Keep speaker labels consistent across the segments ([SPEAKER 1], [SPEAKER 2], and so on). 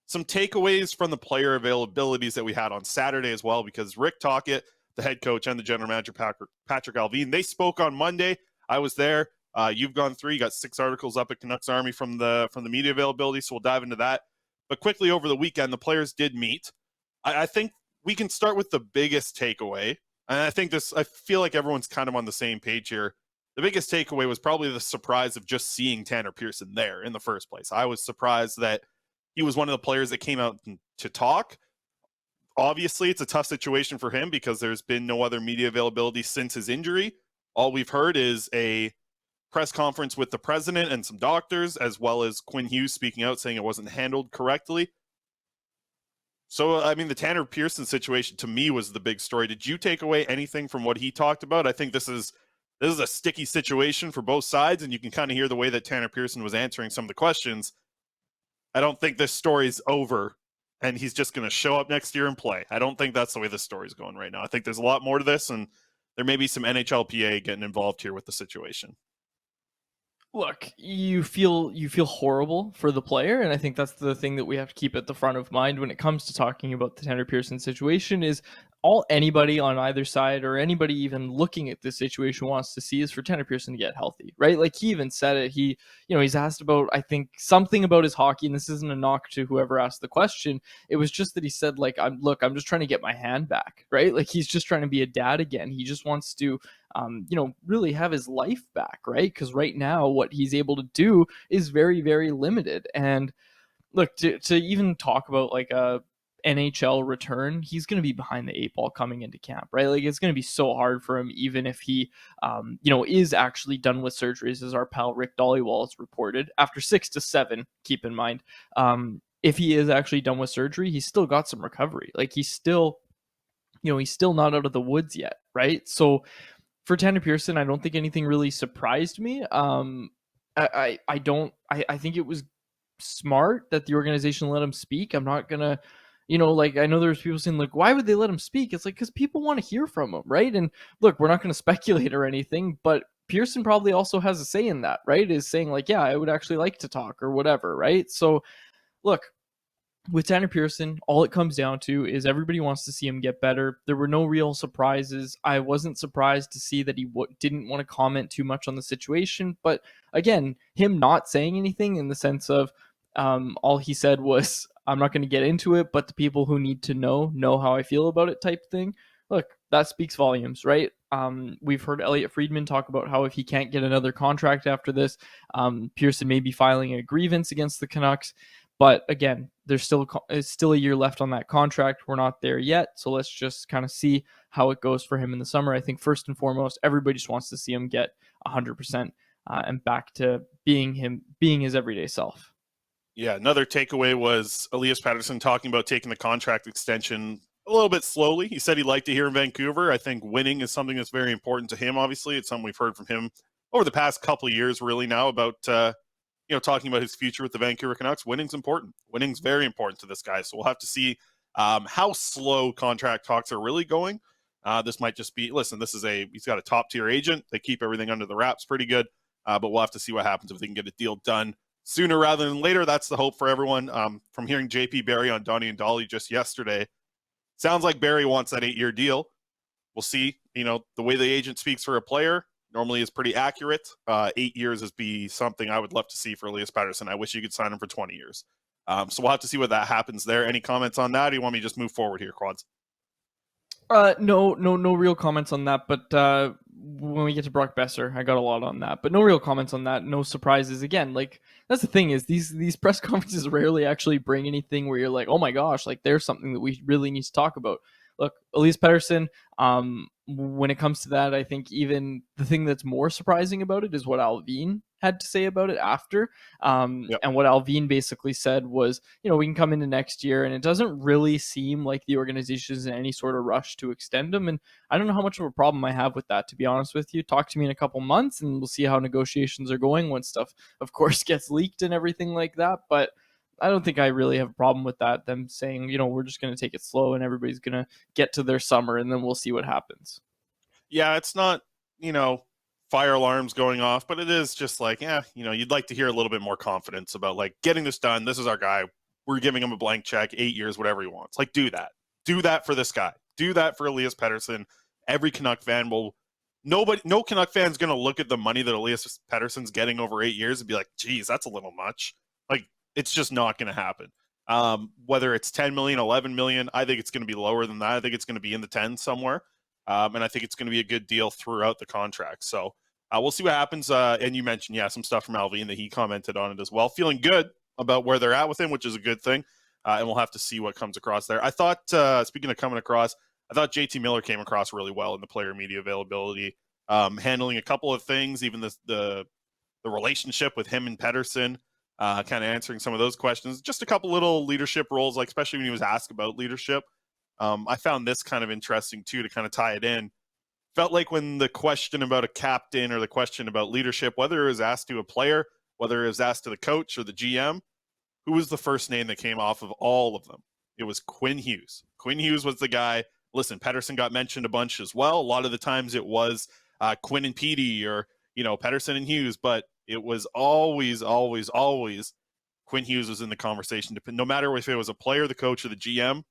[SPEAKER 1] some takeaways from the player availabilities that we had on Saturday as well, because Rick Tocchet, the head coach, and the general manager, Patrick Alvin, they spoke on Monday. I was there. You've gone through. You got 6 articles up at Canucks Army from the media availability, so we'll dive into that. But quickly, over the weekend, the players did meet. I think we can start with the biggest takeaway, and I feel like everyone's kind of on the same page here. The biggest takeaway was probably the surprise of just seeing Tanner Pearson there in the first place. I was surprised that he was one of the players that came out to talk. Obviously, it's a tough situation for him because there's been no other media availability since his injury. All we've heard is a press conference with the president and some doctors, as well as Quinn Hughes speaking out saying it wasn't handled correctly. So, I mean, the Tanner Pearson situation to me was the big story. Did you take away anything from what he talked about? I think this is a sticky situation for both sides, and you can kind of hear the way that Tanner Pearson was answering some of the questions. I don't think this story's over and he's just going to show up next year and play. I don't think that's the way this story's going right now. I think there's a lot more to this, and there may be some NHLPA getting involved here with the situation.
[SPEAKER 2] Look, you feel horrible for the player, and I think that's the thing that we have to keep at the front of mind when it comes to talking about the Tanner Pearson situation is anybody on either side or anybody even looking at this situation wants to see is for Tanner Pearson to get healthy, right? Like he even said it. He's asked about, I think, something about his hockey, and this isn't a knock to whoever asked the question. It was just that he said, like, I'm just trying to get my hand back, right? Like he's just trying to be a dad again. He just wants to really have his life back, right? Because right now what he's able to do is very, very limited. And look, to even talk about like a NHL return, he's going to be behind the 8 ball coming into camp, right? Like it's going to be so hard for him, even if he, is actually done with surgeries, as our pal Rick Dollywall has reported, after 6 to 7, keep in mind. If he is actually done with surgery, he's still got some recovery. Like he's still not out of the woods yet, right? So for Tanner Pearson, I don't think anything really surprised me. I think it was smart that the organization let him speak. I'm not gonna, I know there's people saying like, why would they let him speak? It's like, because people want to hear from him, right? And look, we're not going to speculate or anything, but Pearson probably also has a say in that, right? Is saying like, yeah, I would actually like to talk or whatever, right? So look, with Tanner Pearson, all it comes down to is everybody wants to see him get better. There were no real surprises. I wasn't surprised to see that he didn't want to comment too much on the situation. But again, him not saying anything in the sense of all he said was, I'm not going to get into it, but the people who need to know how I feel about it type thing. Look, that speaks volumes, right? We've heard Elliot Friedman talk about how if he can't get another contract after this, Pearson may be filing a grievance against the Canucks. But again, there's still a year left on that contract. We're not there yet. So let's just kind of see how it goes for him in the summer. I think first and foremost, everybody just wants to see him get 100% and back to being his everyday self.
[SPEAKER 1] Yeah, another takeaway was Elias Pettersson talking about taking the contract extension a little bit slowly. He said he'd like to hear in Vancouver. I think winning is something that's very important to him, obviously. It's something we've heard from him over the past couple of years, really, now about talking about his future with the Vancouver Canucks. Winning's important. Winning's very important to this guy. So we'll have to see how slow contract talks are really going. This might just be, listen, he's got a top tier agent. They keep everything under the wraps pretty good. But we'll have to see what happens if they can get a deal done sooner rather than later. That's the hope for everyone. From hearing JP Barry on Donnie and Dolly just yesterday, sounds like Barry wants that 8-year deal. We'll see. The way the agent speaks for a player normally is pretty accurate. 8 years is be something I would love to see for Elias Pettersson. I wish you could sign him for 20 years. So we'll have to see what that happens there. Any comments on that? Or you want me to just move forward here, Quads?
[SPEAKER 2] No real comments on that. But when we get to Brock Besser, I got a lot on that. But no real comments on that. No surprises. Again, like that's the thing is these press conferences rarely actually bring anything where you're like, oh my gosh, like there's something that we really need to talk about. Look, Elias Pettersson, when it comes to that, I think even the thing that's more surprising about it is what Alvin had to say about it after. And what Alvin basically said was, we can come into next year and it doesn't really seem like the organization is in any sort of rush to extend him. And I don't know how much of a problem I have with that, to be honest with you. Talk to me in a couple months and we'll see how negotiations are going when stuff, of course, gets leaked and everything like that. But I don't think I really have a problem with that. Them saying, we're just going to take it slow and everybody's going to get to their summer and then we'll see what happens.
[SPEAKER 1] Yeah, it's not, fire alarms going off, but it is just like, you'd like to hear a little bit more confidence about like getting this done. This is our guy. we're giving him a blank check, 8 years, whatever he wants. Like, do that. Do that for this guy. Do that for Elias Pettersson. Every Canuck fan will. No Canuck fan's going to look at the money that Elias Pettersson's getting over 8 years and be like, geez, that's a little much. Like, it's just not going to happen. Whether it's 10 million, 11 million, I think it's going to be lower than that. I think it's going to be in the 10s somewhere. And I think it's going to be a good deal throughout the contract. So we'll see what happens. And you mentioned, some stuff from Alvin that he commented on it as well. Feeling good about where they're at with him, which is a good thing. And we'll have to see what comes across there. I thought, speaking of coming across, I thought JT Miller came across really well in the player media availability, handling a couple of things, even the relationship with him and Pettersson, kind of answering some of those questions. Just a couple little leadership roles, like especially when he was asked about leadership. I found this kind of interesting too, to kind of tie it in. Felt like when the question about a captain or the question about leadership, whether it was asked to a player, whether it was asked to the coach or the GM, who was the first name that came off of all of them? It was Quinn Hughes. Quinn Hughes was the guy. Listen, Pettersson got mentioned a bunch as well. A lot of the times it was Quinn and Petey, or, Pettersson and Hughes, but it was always Quinn Hughes was in the conversation. No matter if it was a player, the coach, or the GM,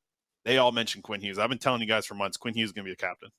[SPEAKER 1] they all mentioned Quinn Hughes. I've been telling you guys for months, Quinn Hughes is going to be a captain.